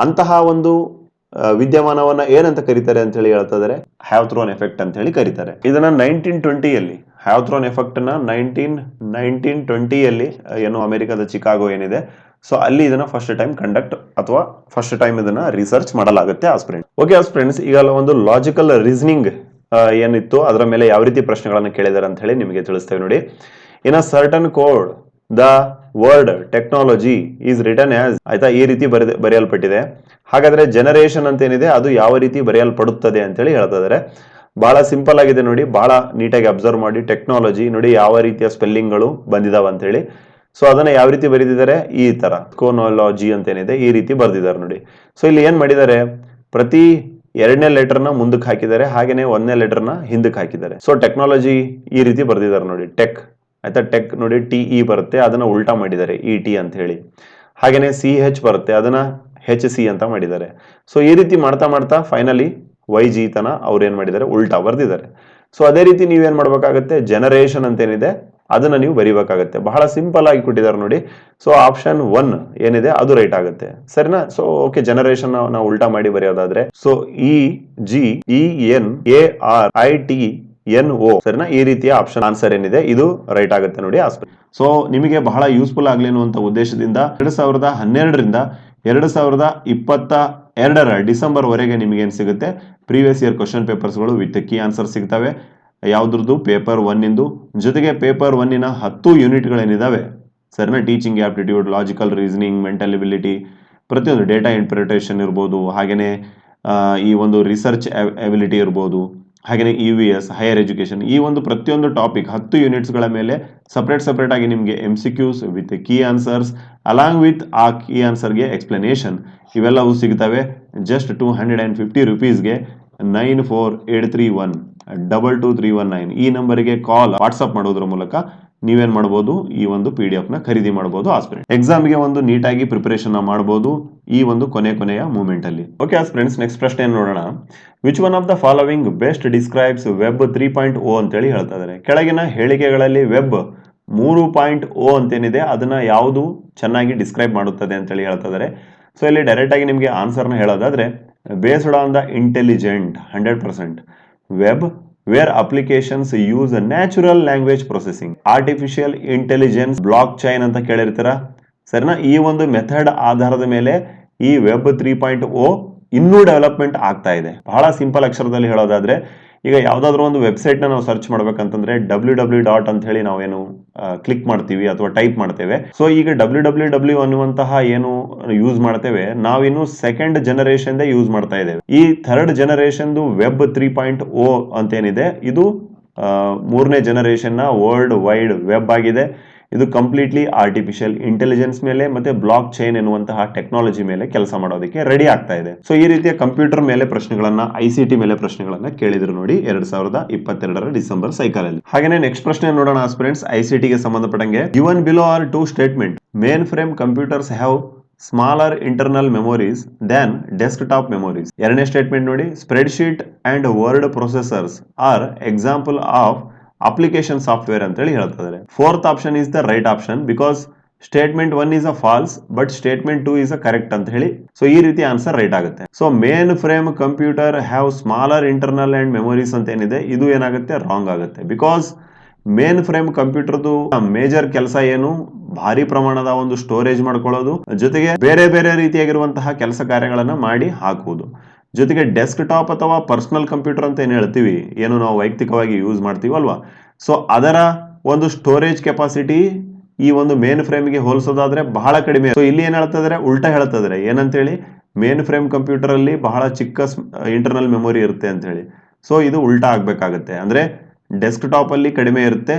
ಅಂತಹ ಒಂದು ವಿದ್ಯಮಾನವನ್ನ ಏನಂತ ಕರೀತಾರೆ ಅಂತ ಹೇಳಿ ಹೇಳ್ತಾ ಇದ್ದಾರೆ, ಹ್ಯಾವ್ಥ್ರೋನ್ ಎಫೆಕ್ಟ್ ಅಂತ ಹೇಳಿ ಕರೀತಾರೆ. ಇದನ್ನ 1920ಯಲ್ಲಿ ಹ್ಯಾವ್ಥ್ರೋನ್ ಎಫೆಕ್ಟ್ ನ 1920ಯಲ್ಲಿ ಏನು ಅಮೆರಿಕದ ಚಿಕಾಗೋ ಏನಿದೆ, ಸೊ ಅಲ್ಲಿ ಇದನ್ನ ಫಸ್ಟ್ ಟೈಮ್ ಕಂಡಕ್ಟ್ ಅಥವಾ ಫಸ್ಟ್ ಟೈಮ್ ಇದನ್ನ ರಿಸರ್ಚ್ ಮಾಡಲಾಗುತ್ತೆ ಆಸ್ಪಿರೆಂಟ್. ಓಕೆ ಫ್ರೆಂಡ್ಸ್, ಈಗ ಒಂದು ಲಾಜಿಕಲ್ ರೀಸನಿಂಗ್ ಏನಿತ್ತು ಅದರ ಮೇಲೆ ಯಾವ ರೀತಿ ಪ್ರಶ್ನೆಗಳನ್ನ ಕೇಳಿದಾರೆ ಅಂತ ಹೇಳಿ ನಿಮಗೆ ತಿಳಿಸ್ತೇವೆ ನೋಡಿ. In a certain code the word technology is written as, ಆಯ್ತಾ, ಈ ರೀತಿ ಬರೆಯಲ್ಪಟ್ಟಿದೆ. ಹಾಗಾದ್ರೆ ಜನರೇಷನ್ ಅಂತ ಏನಿದೆ ಅದು ಯಾವ ರೀತಿ ಬರೆಯಲ್ಪಡುತ್ತದೆ ಅಂತ ಹೇಳಿ ಹೇಳ್ತಾ ಇದ್ದಾರೆ. ಬಹಳ ಸಿಂಪಲ್ ಆಗಿದೆ ನೋಡಿ, ಬಹಳ ನೀಟಾಗಿ ಅಬ್ಸರ್ವ್ ಮಾಡಿ. ಟೆಕ್ನಾಲಜಿ ನೋಡಿ ಯಾವ ರೀತಿಯ ಸ್ಪೆಲ್ಲಿಂಗ್ ಗಳು ಬಂದಿದಾವ ಅಂತ ಹೇಳಿ. ಸೊ ಅದನ್ನ ಯಾವ ರೀತಿ ಬರೆದಿದ್ದಾರೆ, ಈ ತರ ಕೋನಾಲಜಿ ಅಂತ ಏನಿದೆ ಈ ರೀತಿ ಬರ್ದಿದ್ದಾರೆ ನೋಡಿ. ಸೊ ಇಲ್ಲಿ ಏನ್ ಮಾಡಿದ್ದಾರೆ, ಪ್ರತಿ ಎರಡನೇ ಲೆಟರ್ನ ಮುಂದಕ್ಕೆ ಹಾಕಿದ್ದಾರೆ, ಹಾಗೇನೆ ಒಂದನೇ ಲೆಟರ್ನ ಹಿಂದಕ್ಕೆ ಹಾಕಿದ್ದಾರೆ. ಸೊ ಟೆಕ್ನಾಲಜಿ ಈ ರೀತಿ ಬರ್ದಿದ್ದಾರೆ ನೋಡಿ, ಟೆಕ್, ಆಯ್ತಾ. ಟೆಕ್ ನೋಡಿ TE ಬರುತ್ತೆ, ಅದನ್ನ ಉಲ್ಟಾ ಮಾಡಿದ್ದಾರೆ ET ಅಂತ ಹೇಳಿ. ಹಾಗೇನೆ CH ಬರುತ್ತೆ, ಅದನ್ನ HC ಅಂತ ಮಾಡಿದ್ದಾರೆ. ಸೊ ಈ ರೀತಿ ಮಾಡ್ತಾ ಮಾಡ್ತಾ ಫೈನಲಿ YG ತನ ಅವ್ರು ಏನ್ ಮಾಡಿದ್ದಾರೆ, ಉಲ್ಟಾ ಬರ್ದಿದ್ದಾರೆ. ಸೊ ಅದೇ ರೀತಿ ನೀವೇನ್ ಮಾಡ್ಬೇಕಾಗತ್ತೆ, ಜನರೇಷನ್ ಅಂತ ಏನಿದೆ ಅದನ್ನ ನೀವು ಬರಿಬೇಕಾಗತ್ತೆ. ಬಹಳ ಸಿಂಪಲ್ ಆಗಿ ಕೊಟ್ಟಿದ್ದಾರೆ ನೋಡಿ. ಸೊ ಆಪ್ಷನ್ 1 ಏನಿದೆ ಅದು ರೈಟ್ ಆಗುತ್ತೆ, ಸರಿನಾ? ಸೊ ಓಕೆ, ಜನರೇಷನ್ ನಾವು ಉಲ್ಟಾ ಮಾಡಿ ಬರೆಯೋದಾದ್ರೆ ಸೊ EGENARITNO, ಸರಿನಾ? ಈ ರೀತಿಯ ಆಪ್ಷನ್ ಆನ್ಸರ್ ಏನಿದೆ ಇದು ರೈಟ್ ಆಗುತ್ತೆ ನೋಡಿ. ಸೊ ನಿಮಗೆ ಬಹಳ ಯೂಸ್ಫುಲ್ ಆಗ್ಲಿ ಅನ್ನುವಂತ ಉದ್ದೇಶದಿಂದ 2012ರಿಂದ 2022ರ ಡಿಸೆಂಬರ್ ವರೆಗೆ ನಿಮಗೆ ಏನ್ ಸಿಗುತ್ತೆ, ಪ್ರೀವಿಯಸ್ ಇಯರ್ ಕ್ವಶನ್ ಪೇಪರ್ಸ್ಗಳು ವಿತ್ ಕೀ ಆನ್ಸರ್ ಸಿಗ್ತವೆ. ಯಾವ್ದ್ರದ್ದು? ಪೇಪರ್ 1 ಜೊತೆಗೆ ಪೇಪರ್ 1 10 ಯೂನಿಟ್ಗಳೇನಿದಾವೆ, ಸರಿನಾ? Teaching aptitude, logical reasoning, mental ability, ಪ್ರತಿಯೊಂದು ಡೇಟಾ ಇಂಟರ್ಪ್ರಿಟೇಷನ್ ಇರ್ಬೋದು, ಹಾಗೇನೆ ಈ ಒಂದು ರಿಸರ್ಚ್ ಎಬಿಲಿಟಿ ಇರ್ಬೋದು, ಹಾಗೇನೆ EVS, ಹೈಯರ್ ಎಜುಕೇಶನ್, ಈ ಒಂದು ಪ್ರತಿಯೊಂದು ಟಾಪಿಕ್ 10 ಯೂನಿಟ್ಸ್ಗಳ ಮೇಲೆ ಸಪರೇಟ್ ಆಗಿ ನಿಮಗೆ MCQs with key answers along with ಆ ಕೀ ಆನ್ಸರ್ಗೆ ಎಕ್ಸ್ಪ್ಲನೇಷನ್ ಇವೆಲ್ಲವೂ ಸಿಗ್ತವೆ ಜಸ್ಟ್ 250 ರುಪೀಸ್ಗೆ. 9483122319 ಈ ನಂಬರಿಗೆ ಕಾಲ್, ವಾಟ್ಸ್ಆಪ್ ಮಾಡೋದ್ರ ಮೂಲಕ ನೀವೇನ್ ಮಾಡಬಹುದು, ಈ ಒಂದು PDF ನ ಖರೀದಿ ಮಾಡಬಹುದು. ಆಸ್ಪಿರೆಂಟ್ ಎಕ್ಸಾಮ್ಗೆ ಒಂದು ನೀಟಾಗಿ ಪ್ರಿಪರೇಷನ್ ಮಾಡಬಹುದು ಈ ಒಂದು ಕೊನೆಯ ಮೂಮೆಂಟ್ ಅಲ್ಲಿ. ಓಕೆ ಫ್ರೆಂಡ್ಸ್, ನೆಕ್ಸ್ಟ್ ಪ್ರಶ್ನೆ ನೋಡೋಣ. Which one of the following best describes web 3.0 ಅಂತೇಳಿ ಹೇಳ್ತಾ ಇದ್ದಾರೆ. ಕೆಳಗಿನ ಹೇಳಿಕೆಗಳಲ್ಲಿ ವೆಬ್ 3.0 ಅಂತೇನಿದೆ ಅದನ್ನ ಯಾವುದು ಚೆನ್ನಾಗಿ ಡಿಸ್ಕ್ರೈಬ್ ಮಾಡುತ್ತದೆ ಅಂತೇಳಿ ಹೇಳ್ತಾ ಇದ್ದಾರೆ. ಸೊ ಇಲ್ಲಿ ಡೈರೆಕ್ಟ್ ಆಗಿ ನಿಮಗೆ ಆನ್ಸರ್ನ ಹೇಳೋದಾದ್ರೆ, based on the intelligent 100% web where applications use natural language processing, artificial intelligence, block chain ಅಂತ ಕೇಳಿರ್ತೀರಾ, ಸರಿನಾ? ಈ ಒಂದು ಮೆಥಡ್ ಆಧಾರದ ಮೇಲೆ ಈ ವೆಬ್ 3.0 ಇನ್ನೂ ಡೆವಲಪ್ಮೆಂಟ್ ಆಗ್ತಾ ಇದೆ. ಬಹಳ ಸಿಂಪಲ್ ಅಕ್ಷರದಲ್ಲಿ ಹೇಳೋದಾದ್ರೆ, ಈಗ ಯಾವ್ದಾದ್ರು ಒಂದು ವೆಬ್ಸೈಟ್ ನ ನಾವು ಸರ್ಚ್ ಮಾಡ್ಬೇಕಂತಂದ್ರೆ www. ಅಂತ ಹೇಳಿ ನಾವೇನು ಕ್ಲಿಕ್ ಮಾಡ್ತೀವಿ ಅಥವಾ ಟೈಪ್ ಮಾಡ್ತೇವೆ. ಸೊ ಈಗ www ಅನ್ನುವಂತಹ ಏನು ಯೂಸ್ ಮಾಡ್ತೇವೆ, ನಾವಿನ್ನು ಸೆಕೆಂಡ್ ಜನರೇಷನ್ ಯೂಸ್ ಮಾಡ್ತಾ ಇದ್ದೇವೆ. ಈ ಥರ್ಡ್ ಜನರೇಷನ್ ವೆಬ್ 3.0 ಅಂತೇನಿದೆ ಇದು 3ನೇ ಜನರೇಷನ್ ನ ವರ್ಲ್ಡ್ ವೈಡ್ ವೆಬ್ ಆಗಿದೆ. ಇದು ಕಂಪ್ಲೀಟ್ಲಿ ಆರ್ಟಿಫಿಷಿಯಲ್ ಇಂಟೆಲಿಜೆನ್ಸ್ ಮೇಲೆ ಮತ್ತೆ ಬ್ಲಾಕ್ ಚೈನ್ ಎನ್ನುವಂತಹ ಟೆಕ್ನಾಲಜಿ ಮೇಲೆ ಕೆಲಸ ಮಾಡೋದಕ್ಕೆ ರೆಡಿ ಆಗ್ತಾ ಇದೆ. ಸೊ ಈ ರೀತಿಯ ಕಂಪ್ಯೂಟರ್ ಮೇಲೆ ಪ್ರಶ್ನೆಗಳನ್ನ, ICT ಮೇಲೆ ಪ್ರಶ್ನೆಗಳನ್ನ ಕೇಳಿದ್ರು ನೋಡಿ 2022ರ ಡಿಸೆಂಬರ್ ಸೈಕಲ್ ಅಲ್ಲಿ. ಹಾಗೇನೆ ನೆಕ್ಸ್ಟ್ ಪ್ರಶ್ನೆ ನೋಡೋಣ ಆಸ್ಪಿರೆಂಟ್ಸ್. ICT ಗೆ ಸಂಬಂಧಪಟ್ಟಂಗೆ given below are 2 statement. Main frame computers have smaller internal memories than desktop memories. ಎರಡನೇ ಸ್ಟೇಟ್ಮೆಂಟ್ ನೋಡಿ, spreadsheet and word processors are example of application software ಅಂತ ಹೇಳಿ ಹೇಳ್ತಿದ್ದಾರೆ. Fourth option is the right option because statement 1 is a false but statement 2 is a correct ಅಂತ ಹೇಳಿ. So ಈ ರೀತಿ answer right ಆಗುತ್ತೆ. So main frame computer have smaller internal and memories ಅಂತ ಏನಿದೆ ಇದು ಏನಾಗುತ್ತೆ, ರಾಂಗ್ ಆಗುತ್ತೆ. ಬಿಕಾಸ್ ಮೇನ್ ಫ್ರೇಮ್ ಕಂಪ್ಯೂಟರ್ದು ಮೇಜರ್ ಕೆಲಸ ಏನು, ಭಾರಿ ಪ್ರಮಾಣದ ಒಂದು ಸ್ಟೋರೇಜ್ ಮಾಡ್ಕೊಳ್ಳೋದು, ಜೊತೆಗೆ ಬೇರೆ ಬೇರೆ ರೀತಿಯಾಗಿರುವಂತಹ ಕೆಲಸ ಕಾರ್ಯಗಳನ್ನ ಮಾಡಿ ಹಾಕುವುದು. ಜೊತೆಗೆ ಡೆಸ್ಕ್ ಟಾಪ್ ಅಥವಾ ಪರ್ಸನಲ್ ಕಂಪ್ಯೂಟರ್ ಅಂತ ಏನ್ ಹೇಳ್ತೀವಿ, ಏನು ನಾವು ವೈಯಕ್ತಿಕವಾಗಿ ಯೂಸ್ ಮಾಡ್ತೀವಲ್ವಾ, ಸೊ ಅದರ ಒಂದು ಸ್ಟೋರೇಜ್ ಕೆಪಾಸಿಟಿ ಈ ಒಂದು ಮೇನ್ ಫ್ರೇಮ್ಗೆ ಹೋಲಿಸೋದಾದ್ರೆ ಬಹಳ ಕಡಿಮೆ. ಸೊ ಇಲ್ಲಿ ಏನ್ ಹೇಳ್ತಿದ್ರೆ, ಉಲ್ಟಾ ಹೇಳ್ತಿದ್ರೆ ಏನಂತೇಳಿ, ಮೇನ್ ಫ್ರೇಮ್ ಕಂಪ್ಯೂಟರ್ ಅಲ್ಲಿ ಬಹಳ ಚಿಕ್ಕ ಇಂಟರ್ನಲ್ ಮೆಮೊರಿ ಇರುತ್ತೆ ಅಂತ ಹೇಳಿ. ಸೊ ಇದು ಉಲ್ಟಾ ಆಗ್ಬೇಕಾಗತ್ತೆ. ಅಂದ್ರೆ ಡೆಸ್ಕ್ ಟಾಪ್ ಅಲ್ಲಿ ಕಡಿಮೆ ಇರುತ್ತೆ,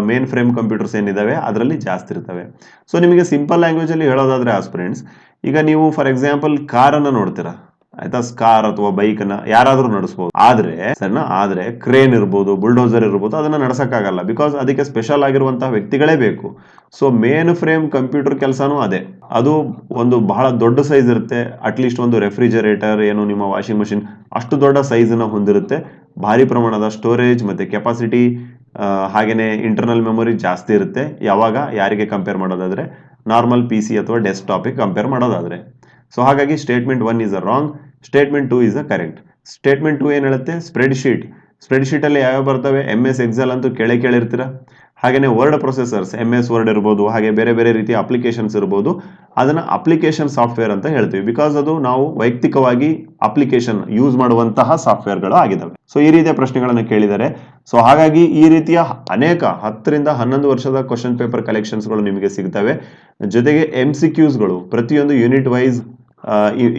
ಮೇನ್ ಫ್ರೇಮ್ ಕಂಪ್ಯೂಟರ್ಸ್ ಏನಿದಾವೆ ಅದರಲ್ಲಿ ಜಾಸ್ತಿ ಇರ್ತವೆ. ಸೊ ನಿಮಗೆ ಸಿಂಪಲ್ ಲ್ಯಾಂಗ್ವೇಜ್ ಅಲ್ಲಿ ಹೇಳೋದಾದ್ರೆ ಆಸ್ಪಿರೆಂಟ್ಸ್, ಈಗ ನೀವು ಫಾರ್ ಎಕ್ಸಾಂಪಲ್ ಕಾರ್ ಅನ್ನ ನೋಡ್ತೀರಾ, ಆಯ್ತಾ? ಕಾರ್ ಅಥವಾ ಬೈಕ್ ಅನ್ನ ಯಾರಾದ್ರೂ ನಡೆಸಬಹುದು. ಆದ್ರೆ ಕ್ರೇನ್ ಇರ್ಬೋದು, ಬುಲ್ಡೋಸರ್ ಇರ್ಬೋದು, ಅದನ್ನ ನಡ್ಸಕ್ಕಾಗಲ್ಲ. ಬಿಕಾಸ್ ಅದಕ್ಕೆ ಸ್ಪೆಷಲ್ ಆಗಿರುವಂತಹ ವ್ಯಕ್ತಿಗಳೇ ಬೇಕು. ಸೊ ಮೇನ್ ಫ್ರೇಮ್ ಕಂಪ್ಯೂಟರ್ ಕೆಲಸನೂ ಅದೇ. ಅದು ಒಂದು ಬಹಳ ದೊಡ್ಡ ಸೈಜ್ ಇರುತ್ತೆ. ಅಟ್ಲೀಸ್ಟ್ ಒಂದು ರೆಫ್ರಿಜರೇಟರ್, ಏನು ನಿಮ್ಮ ವಾಷಿಂಗ್ ಮಷಿನ್ ಅಷ್ಟು ದೊಡ್ಡ ಸೈಜ್ ನ ಹೊಂದಿರುತ್ತೆ. ಭಾರಿ ಪ್ರಮಾಣದ ಸ್ಟೋರೇಜ್ ಮತ್ತೆ ಕೆಪಾಸಿಟಿ, ಹಾಗೇನೆ ಇಂಟರ್ನಲ್ ಮೆಮೊರಿ ಜಾಸ್ತಿ ಇರುತ್ತೆ. ಯಾರಿಗೆ ಕಂಪೇರ್ ಮಾಡೋದಾದ್ರೆ, ನಾರ್ಮಲ್ PC ಅಥವಾ ಡೆಸ್ಕ್ಟಾಪ್ ಕಂಪೇರ್ ಮಾಡೋದಾದ್ರೆ. ಸೊ ಹಾಗಾಗಿ statement 1 is a wrong, statement 2 is a correct. Statement 2 ಏನ್ ಹೇಳುತ್ತೆ, ಸ್ಪ್ರೆಡ್ ಶೀಟ್ ಅಲ್ಲಿ ಯಾವ ಬರ್ತವೆ, MS ಎಕ್ಸೆಲ್ ಅಂತೂ ಕೇಳಿರ್ತೀರಾ. ಹಾಗೇನೆ ವರ್ಡ್ ಪ್ರೊಸೆಸರ್ಸ್, MS ವರ್ಡ್ ಇರ್ಬೋದು, ಹಾಗೆ ಬೇರೆ ಬೇರೆ ರೀತಿಯ ಅಪ್ಲಿಕೇಶನ್ಸ್ ಇರ್ಬೋದು, ಅದನ್ನ ಅಪ್ಲಿಕೇಶನ್ ಸಾಫ್ಟ್ವೇರ್ ಅಂತ ಹೇಳ್ತೀವಿ. ಬಿಕಾಸ್ ಅದು ನಾವು ವೈಯಕ್ತಿಕವಾಗಿ ಅಪ್ಲಿಕೇಶನ್ ಯೂಸ್ ಮಾಡುವಂತಹ ಸಾಫ್ಟ್ವೇರ್ಗಳು ಆಗಿದಾವೆ. ಸೊ ಈ ರೀತಿಯ ಪ್ರಶ್ನೆಗಳನ್ನ ಕೇಳಿದ್ದಾರೆ. ಸೊ ಹಾಗಾಗಿ ಈ ರೀತಿಯ ಅನೇಕ 10 ರಿಂದ 11 ವರ್ಷದ ಕ್ವಶನ್ ಪೇಪರ್ ಕಲೆಕ್ಷನ್ಸ್ ಗಳು ನಿಮಗೆ ಸಿಗ್ತವೆ. ಜೊತೆಗೆ MCQsಗಳು ಪ್ರತಿಯೊಂದು ಯೂನಿಟ್ ವೈಸ್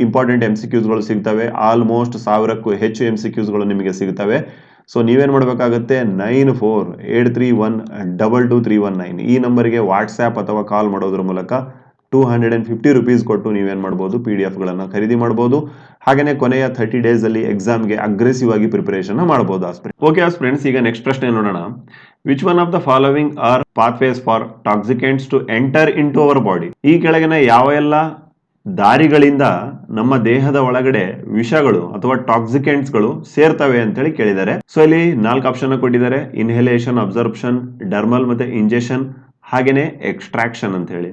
ಇಂಪಾರ್ಟೆಂಟ್ MCQsಗಳು ಸಿಗ್ತವೆ. ಆಲ್ಮೋಸ್ಟ್ 1000ಕ್ಕೂ ಹೆಚ್ಚು MCQsಗಳು ನಿಮಗೆ ಸಿಗ್ತವೆ. ಸೊ ನೀವೇನ್ ಮಾಡಬೇಕಾಗುತ್ತೆ, 9483122319 ಈ ನಂಬರ್ಗೆ ವಾಟ್ಸ್ಆಪ್ ಅಥವಾ ಕಾಲ್ ಮಾಡೋದ್ರ ಮೂಲಕ 250 ರುಪೀಸ್ ಕೊಟ್ಟು ನೀವೇನ್ ಮಾಡಬಹುದು, PDF ಗಳನ್ನ ಖರೀದಿ ಮಾಡಬಹುದು. ಹಾಗೇನೆ ಕೊನೆಯ 30 ಡೇಸ್ ಅಲ್ಲಿ ಎಕ್ಸಾಮ್ಗೆ ಅಗ್ರೆಸಿವ್ ಆಗಿ ಪ್ರಿಪರೇಷನ್ ಮಾಡಬಹುದು. ಓಕೆ ಫ್ರೆಂಡ್ಸ್, ಈಗ ನೆಕ್ಸ್ಟ್ ಪ್ರಶ್ನೆ ನೋಡೋಣ. Which one of the following are pathways for toxicants to enter into our body. ಈ ಕೆಳಗಿನ ಯಾವ ಎಲ್ಲ ದಾರಿಗಳಿಂದ ನಮ್ಮ ದೇಹದ ಒಳಗಡೆ ವಿಷಗಳು ಅಥವಾ ಟಾಕ್ಸಿಕೆಂಟ್ಸ್ಗಳು ಸೇರ್ತವೆ ಅಂತೇಳಿ ಕೇಳಿದ್ದಾರೆ. ಸೊ ಇಲ್ಲಿ 4 ಆಪ್ಷನ್ ಕೊಟ್ಟಿದ್ದಾರೆ: ಇನ್ಹಲೇಷನ್, ಅಬ್ಸರ್ಪ್ಷನ್, ಡರ್ಮಲ್ ಮತ್ತೆ ಇಂಜೆಕ್ಷನ್, ಹಾಗೇನೆ ಎಕ್ಸ್ಟ್ರಾಕ್ಷನ್ ಅಂತ ಹೇಳಿ.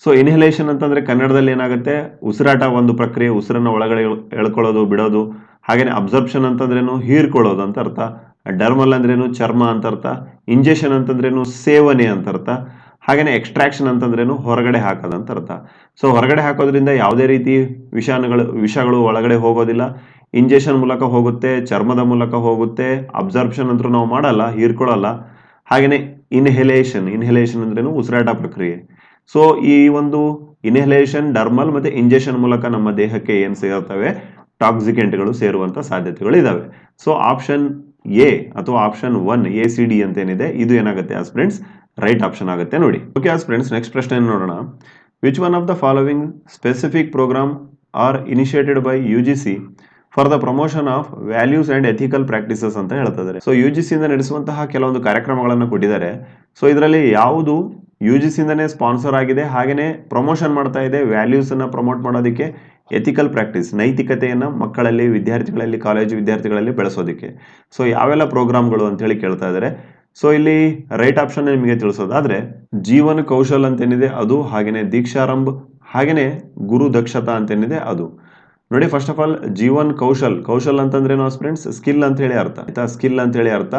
ಸೊ ಇನ್ಹಲೇಷನ್ ಅಂತಂದ್ರೆ ಕನ್ನಡದಲ್ಲಿ ಏನಾಗುತ್ತೆ, ಉಸಿರಾಟ ಒಂದು ಪ್ರಕ್ರಿಯೆ, ಉಸಿರನ್ನ ಒಳಗಡೆ ಎಳ್ಕೊಳ್ಳೋದು ಬಿಡೋದು. ಹಾಗೇನೆ ಅಬ್ಸರ್ಪ್ಷನ್ ಅಂತಂದ್ರೇನು, ಹೀರ್ಕೊಳ್ಳೋದು ಅಂತ ಅರ್ಥ. ಡರ್ಮಲ್ ಅಂದ್ರೇನು, ಚರ್ಮ ಅಂತ ಅರ್ಥ. ಇಂಜೆಕ್ಷನ್ ಅಂತಂದ್ರೇನು, ಸೇವನೆ ಅಂತ ಅರ್ಥ. ಹಾಗೇನೆ ಎಕ್ಸ್ಟ್ರಾಕ್ಷನ್ ಅಂತಂದ್ರೇನು, ಹೊರಗಡೆ ಹಾಕೋದು ಅಂತ ಅರ್ಥ. ಸೊ ಹೊರಗಡೆ ಹಾಕೋದ್ರಿಂದ ಯಾವುದೇ ರೀತಿ ವಿಷಗಳು ಒಳಗಡೆ ಹೋಗೋದಿಲ್ಲ. ಇಂಜೆಕ್ಷನ್ ಮೂಲಕ ಹೋಗುತ್ತೆ, ಚರ್ಮದ ಮೂಲಕ ಹೋಗುತ್ತೆ. ಅಬ್ಸರ್ಪ್ಷನ್ ಅಂತೂ ನಾವು ಮಾಡಲ್ಲ, ಹೀರ್ಕೊಳ್ಳಲ್ಲ. ಹಾಗೇನೆ ಇನ್ಹಲೇಷನ್ ಅಂದ್ರೇನು, ಉಸಿರಾಟ ಪ್ರಕ್ರಿಯೆ. ಸೊ ಈ ಒಂದು ಇನ್ಹಲೇಷನ್, ಡರ್ಮಲ್ ಮತ್ತೆ ಇಂಜೆಕ್ಷನ್ ಮೂಲಕ ನಮ್ಮ ದೇಹಕ್ಕೆ ಏನ್ ಸೇರ್ತವೆ, ಟಾಕ್ಸಿಕೆಂಟ್ಗಳು ಸೇರುವಂತ ಸಾಧ್ಯತೆಗಳು ಇದಾವೆ. ಸೊ ಆಪ್ಷನ್ ಎ ಅಥವಾ ಆಪ್ಷನ್ 1 ACD ಅಂತ ಏನಿದೆ, ಇದು ಏನಾಗುತ್ತೆ ಆಸ್ ಫ್ರೆಂಡ್ಸ್ ರೈಟ್ ಆಪ್ಷನ್ ಆಗುತ್ತೆ ನೋಡಿ. ಓಕೆ ಆಸ್ ಫ್ರೆಂಡ್ಸ್, ನೆಕ್ಸ್ಟ್ ಪ್ರಶ್ನೆ ನೋಡೋಣ. Which one of the following specific programme are initiated by UGC for the promotion of values and ethical practices ಅಂತ ಹೇಳ್ತಿದ್ದಾರೆ. ಸೊ UGC ಇಂದ ನಡೆಸುವಂತಹ ಕೆಲವೊಂದು ಕಾರ್ಯಕ್ರಮಗಳನ್ನು ಕೊಟ್ಟಿದ್ದಾರೆ. ಸೊ ಇದರಲ್ಲಿ ಯಾವುದು UGC ಇಂದನೇ ಸ್ಪಾನ್ಸರ್ ಆಗಿದೆ, ಹಾಗೇನೆ ಪ್ರಮೋಷನ್ ಮಾಡ್ತಾ ಇದೆ ವ್ಯಾಲ್ಯೂಸ್ ಅನ್ನ ಪ್ರಮೋಟ್ ಮಾಡೋದಕ್ಕೆ, ಎಥಿಕಲ್ ಪ್ರಾಕ್ಟೀಸ್ ನೈತಿಕತೆಯನ್ನ ಮಕ್ಕಳಲ್ಲಿ, ವಿದ್ಯಾರ್ಥಿಗಳಲ್ಲಿ, ಕಾಲೇಜು ವಿದ್ಯಾರ್ಥಿಗಳಲ್ಲಿ ಬೆಳೆಸೋದಕ್ಕೆ. ಸೊ ಯಾವೆಲ್ಲ ಪ್ರೋಗ್ರಾಮ್ಗಳು ಅಂತ ಹೇಳಿ ಕೇಳ್ತಾ ಇದ್ದಾರೆ. ಸೊ ಇಲ್ಲಿ ರೈಟ್ ಆಪ್ಷನ್ ನಿಮಗೆ ತಿಳಿಸೋದಾದ್ರೆ ಜೀವನ ಕೌಶಲ್ ಅಂತೇನಿದೆ ಅದು, ಹಾಗೇನೆ ದೀಕ್ಷಾರಂಭ್, ಹಾಗೇನೆ ಗುರು ದಕ್ಷತಾ ಅಂತೇನಿದೆ ಅದು. ನೋಡಿ, first of all Jeevan Kaushal ಅಂತಂದ್ರೆ ಫ್ರೆಂಡ್ಸ್ ಸ್ಕಿಲ್ ಅಂತ ಹೇಳಿ ಅರ್ಥ ಆಯ್ತಾ. ಸ್ಕಿಲ್ ಅಂತ ಹೇಳಿ ಅರ್ಥ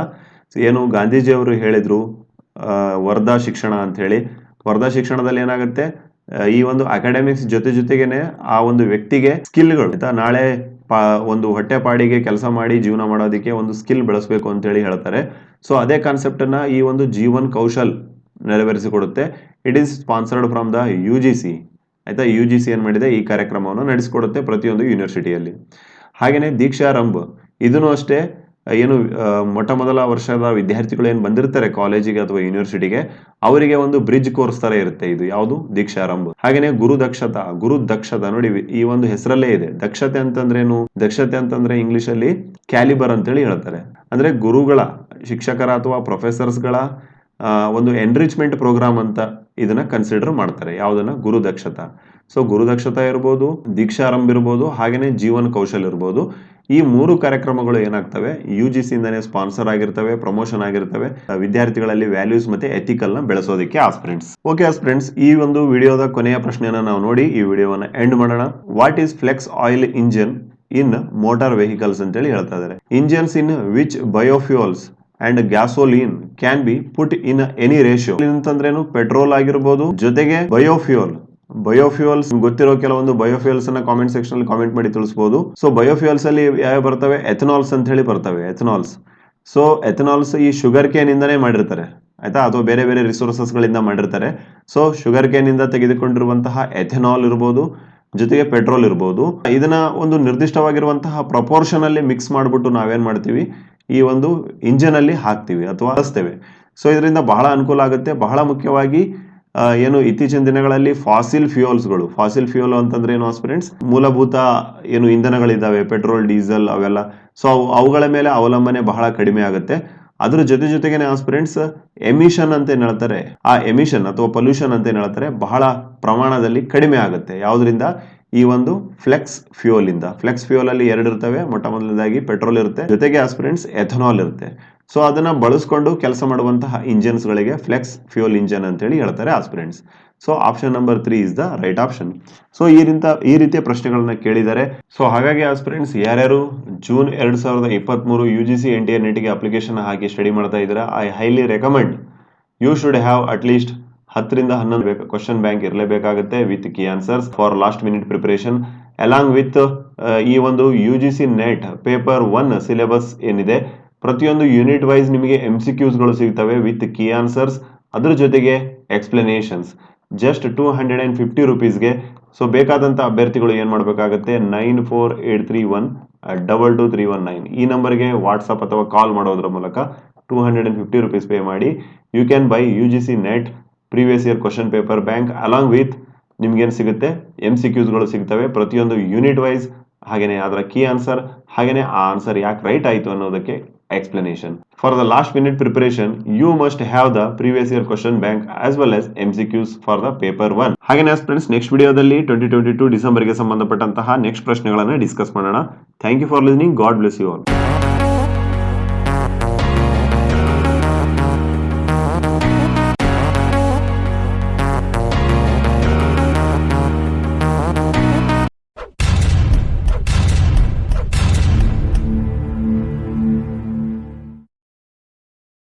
ಏನು, ಗಾಂಧೀಜಿ ಅವರು ಹೇಳಿದ್ರು ವರ್ಧಾ ಶಿಕ್ಷಣ ಅಂತ ಹೇಳಿ. ವರ್ಧಾ ಶಿಕ್ಷಣದಲ್ಲಿ ಏನಾಗುತ್ತೆ, ಈ ಒಂದು ಅಕಾಡೆಮಿಕ್ಸ್ ಜೊತೆಗೇನೆ ಆ ಒಂದು ವ್ಯಕ್ತಿಗೆ ಸ್ಕಿಲ್ಗಳು ಆಯ್ತಾ, ನಾಳೆ ಒಂದು ಹೊಟ್ಟೆಪಾಡಿಗೆ ಕೆಲಸ ಮಾಡಿ ಜೀವನ ಮಾಡೋದಕ್ಕೆ ಒಂದು ಸ್ಕಿಲ್ ಬೆಳೆಸಬೇಕು ಅಂತ ಹೇಳಿ ಹೇಳ್ತಾರೆ. ಸೊ ಅದೇ ಕಾನ್ಸೆಪ್ಟ್ ಅನ್ನ ಈ ಒಂದು ಜೀವನ್ ಕೌಶಲ್ ನೆರವೇರಿಸಿಕೊಡುತ್ತೆ. It is sponsored from the UGC ಆಯ್ತಾ. UGC ಏನ್ ಮಾಡಿದೆ, ಈ ಕಾರ್ಯಕ್ರಮವನ್ನು ನಡೆಸಿಕೊಡುತ್ತೆ ಪ್ರತಿಯೊಂದು ಯೂನಿವರ್ಸಿಟಿಯಲ್ಲಿ. ಹಾಗೇನೆ ದೀಕ್ಷಾರಂಭ್, ಇದನ್ನು ಅಷ್ಟೇ ಏನು ಮೊಟ್ಟ ಮೊದಲ ವರ್ಷದ ವಿದ್ಯಾರ್ಥಿಗಳು ಏನು ಬಂದಿರ್ತಾರೆ ಕಾಲೇಜಿಗೆ ಅಥವಾ ಯೂನಿವರ್ಸಿಟಿಗೆ, ಅವರಿಗೆ ಒಂದು ಬ್ರಿಡ್ಜ್ ಕೋರ್ಸ್ ತರ ಇರುತ್ತೆ. ಇದು ಯಾವುದು, ದೀಕ್ಷಾರಂಭ್. ಹಾಗೇನೆ ಗುರು ದಕ್ಷತಾ ನೋಡಿ, ಈ ಒಂದು ಹೆಸರಲ್ಲೇ ಇದೆ. ದಕ್ಷತೆ ಅಂತಂದ್ರೆ ಇಂಗ್ಲಿಷ್ ಅಲ್ಲಿ ಕ್ಯಾಲಿಬರ್ ಅಂತೇಳಿ ಹೇಳ್ತಾರೆ. ಅಂದ್ರೆ ಗುರುಗಳ, ಶಿಕ್ಷಕರ ಅಥವಾ ಪ್ರೊಫೆಸರ್ಸ್ಗಳ ಒಂದು ಎನ್ರಿಚ್ಮೆಂಟ್ ಪ್ರೋಗ್ರಾಮ್ ಅಂತ ಇದನ್ನ ಕನ್ಸಿಡರ್ ಮಾಡ್ತಾರೆ. ಯಾವುದನ್ನ, ಗುರು ದಕ್ಷತಾ. ಸೊ ಗುರು ದಕ್ಷತಾ ಇರ್ಬೋದು, ದೀಕ್ಷಾರಂಭ್ ಇರ್ಬೋದು, ಹಾಗೇನೆ ಜೀವನ್ ಕೌಶಲ್ ಇರ್ಬೋದು. ಈ 3 ಕಾರ್ಯಕ್ರಮಗಳು ಏನಾಗ್ತವೆ, UGC ಇಂದಾನೆ ಸ್ಪಾನ್ಸರ್ ಆಗಿರ್ತವೆ, ಪ್ರಮೋಷನ್ ಆಗಿರ್ತವೆ, ವಿದ್ಯಾರ್ಥಿಗಳಲ್ಲಿ ವ್ಯಾಲ್ಯೂಸ್ ಮತ್ತೆ ಎಥಿಕಲ್ ನ ಬೆಳೆಸೋದಕ್ಕೆ ಆಸ್ಪಿರೆಂಟ್ಸ್. ಓಕೆ ಆಸ್ಪಿರೆಂಟ್ಸ್, ಈ ಒಂದು ವಿಡಿಯೋದ ಕೊನೆಯ ಪ್ರಶ್ನೆಯನ್ನ ನಾವು ನೋಡಿ ಈ ವಿಡಿಯೋವನ್ನ ಎಂಡ್ ಮಾಡೋಣ. What is flex oil engine in motor vehicles ಅಂತೇಳಿ ಹೇಳ್ತಾ ಇದ್ದಾರೆ. Engines in which biofuels and gasoline can be put in any ratio ಅಂತಂದ್ರೇನು, ಪೆಟ್ರೋಲ್ ಆಗಿರ್ಬೋದು, ಜೊತೆಗೆ ಬಯೋಫ್ಯೂಯಲ್ಸ್ ಗೊತ್ತಿರೋ ಕೆಲವೊಂದು ಬಯೋಫ್ಯೂಯಲ್ಸ್ ಅನ್ನ ಕಾಮೆಂಟ್ ಸೆಕ್ಷನ್ ಅಲ್ಲಿ ಕಾಮೆಂಟ್ ಮಾಡಿ ತಿಳಿಸಬಹುದು. ಸೊ ಬಯೋಫ್ಯೂಯಲ್ಸ್ ಅಲ್ಲಿ ಯಾವ ಬರ್ತವೆ, ಎಥನಾಲ್ಸ್ ಅಂತ ಹೇಳಿ ಬರ್ತವೆ, ಎಥನಾಲ್ಸ್. ಸೊ ಎಥನಾಲ್ಸ್ ಈ ಶುಗರ್ ಕೇನ್ ಇಂದಾನೇ ಮಾಡಿರ್ತಾರೆ ಆಯ್ತಾ, ಅಥವಾ ಬೇರೆ ಬೇರೆ ರಿಸೋರ್ಸಸ್ ಗಳಿಂದ ಮಾಡಿರ್ತಾರೆ. ಸೊ ಶುಗರ್ ಕೇನ್ ಇಂದ ತೆಗೆದುಕೊಂಡಿರುವಂತಹ ಎಥನಾಲ್ ಇರ್ಬೋದು, ಜೊತೆಗೆ ಪೆಟ್ರೋಲ್ ಇರ್ಬೋದು. ಇದನ್ನ ಒಂದು ನಿರ್ದಿಷ್ಟವಾಗಿರುವಂತಹ ಪ್ರಪೋರ್ಷನ್ ಅಲ್ಲಿ ಮಿಕ್ಸ್ ಮಾಡ್ಬಿಟ್ಟು ನಾವೇನ್ ಮಾಡ್ತೀವಿ, ಈ ಒಂದು ಇಂಜಿನ್ ಅಲ್ಲಿ ಹಾಕ್ತಿವಿ ಅಥವಾ ಬಳಸ್ತೇವೆ. ಸೊ ಇದರಿಂದ ಬಹಳ ಅನುಕೂಲ ಆಗುತ್ತೆ. ಬಹಳ ಮುಖ್ಯವಾಗಿ ಏನು ಇತ್ತೀಚಿನ ದಿನಗಳಲ್ಲಿ ಫಾಸಿಲ್ ಫ್ಯೂಯಲ್ ಅಂತಂದ್ರೆ ಏನು ಆಸ್ಪಿರೆಂಟ್ಸ್, ಮೂಲಭೂತ ಏನು ಇಂಧನಗಳಿದ್ದಾವೆ, ಪೆಟ್ರೋಲ್, ಡೀಸೆಲ್ ಅವೆಲ್ಲ. ಸೊ ಅವುಗಳ ಮೇಲೆ ಅವಲಂಬನೆ ಬಹಳ ಕಡಿಮೆ ಆಗುತ್ತೆ. ಅದ್ರ ಜೊತೆಗೇನೆ ಆಸ್ಪಿರೆಂಟ್ಸ್ ಎಮಿಷನ್ ಅಂತ ಏನ್ ಹೇಳ್ತಾರೆ, ಆ ಎಮಿಷನ್ ಅಥವಾ ಪೊಲ್ಯೂಷನ್ ಅಂತ ಏನ್ ಹೇಳ್ತಾರೆ, ಬಹಳ ಪ್ರಮಾಣದಲ್ಲಿ ಕಡಿಮೆ ಆಗುತ್ತೆ. ಯಾವ್ದ್ರಿಂದ, ಈ ಒಂದು ಫ್ಲೆಕ್ಸ್ ಫ್ಯೂಯಲ್ ಅಲ್ಲಿ 2 ಇರ್ತವೆ. ಮೊಟ್ಟ ಮೊದಲನೇದಾಗಿ ಪೆಟ್ರೋಲ್ ಇರುತ್ತೆ, ಜೊತೆಗೆ ಆಸ್ಪಿರೆಂಟ್ಸ್ ಎಥನಾಲ್ ಇರುತ್ತೆ. ಸೊ ಅದನ್ನ ಬಳಸ್ಕೊಂಡು ಕೆಲಸ ಮಾಡುವಂತಹ ಇಂಜಿನ್ಸ್ ಗಳಿಗೆ ಫ್ಲೆಕ್ಸ್ ಫ್ಯೂಯಲ್ ಇಂಜಿನ್ ಅಂತ ಹೇಳಿ ಹೇಳ್ತಾರೆ aspirants. So option number 3 is the right option. So ಈ ರೀತಿಯ ಪ್ರಶ್ನೆಗಳನ್ನ ಕೇಳಿದ್ದಾರೆ. ಸೊ ಹಾಗಾಗಿ ಆಸ್ಪಿರೆಂಟ್ಸ್ ಯಾರ್ಯಾರು ಜೂನ್ 2023 UGC NTA NET ಗೆ ಅಪ್ಲಿಕೇಶನ್ ಹಾಕಿ ಸ್ಟಡಿ ಮಾಡ್ತಾ ಇದ್ದೀರಾ, I highly recommend you should have at least 10 ರಿಂದ 11 ಕ್ವಶನ್ ಬ್ಯಾಂಕ್ ಇರಲೇಬೇಕಾಗುತ್ತೆ with key answers for last minute preparation, along with ಈ ಒಂದು UGC NET ಪೇಪರ್ 1 ಸಿಲೆಬಸ್ ಏನಿದೆ, ಪ್ರತಿಯೊಂದು ಯೂನಿಟ್ ವೈಸ್ ನಿಮಗೆ MCQs ಗಳು ಸಿಗ್ತವೆ ವಿತ್ ಕೀ ಆನ್ಸರ್ಸ್, ಅದ್ರ ಜೊತೆಗೆ ಎಕ್ಸ್ಪ್ಲನೇಷನ್ಸ್ ಜಸ್ಟ್ 250 rupeesಗೆ. ಸೊ ಬೇಕಾದಂತ ಅಭ್ಯರ್ಥಿಗಳು ಏನ್ ಮಾಡಬೇಕಾಗುತ್ತೆ, 9483122319 ಈ ನಂಬರ್ಗೆ ವಾಟ್ಸ್ಆಪ್ ಅಥವಾ ಕಾಲ್ ಮಾಡೋದ್ರ ಮೂಲಕ 250 rupees ಪೇ ಮಾಡಿ you can buy UGC NET previous year question paper bank along with ನಿಮ್ಗೇನ್ ಸಿಗುತ್ತೆ, MCQs ಗಳು ಸಿಗ್ತವೆ ಪ್ರತಿಯೊಂದು ಯೂನಿಟ್ ವೈಸ್, ಹಾಗೇನೆ ಅದರ ಕೀ ಆನ್ಸರ್, ಹಾಗೇನೆ ಆ ಆನ್ಸರ್ ಯಾಕೆ ರೈಟ್ ಆಯ್ತು ಅನ್ನೋದಕ್ಕೆ explanation. For the last minute preparation, you must have the previous year question bank as well as MCQs for the paper 1. ಹಾಗೇನೆ ಫ್ರೆಂಡ್ಸ್ ನೆಕ್ಸ್ಟ್ ವಿಡಿಯೋದಲ್ಲಿ 2022 ಡಿಸೆಂಬರ್ಗೆ ಸಂಬಂಧಪಟ್ಟಂತಹ ನೆಕ್ಸ್ಟ್ ಪ್ರಶ್ನೆಗಳನ್ನು ಡಿಸ್ಕಸ್ ಮಾಡೋಣ. Thank you for listening. God bless you all.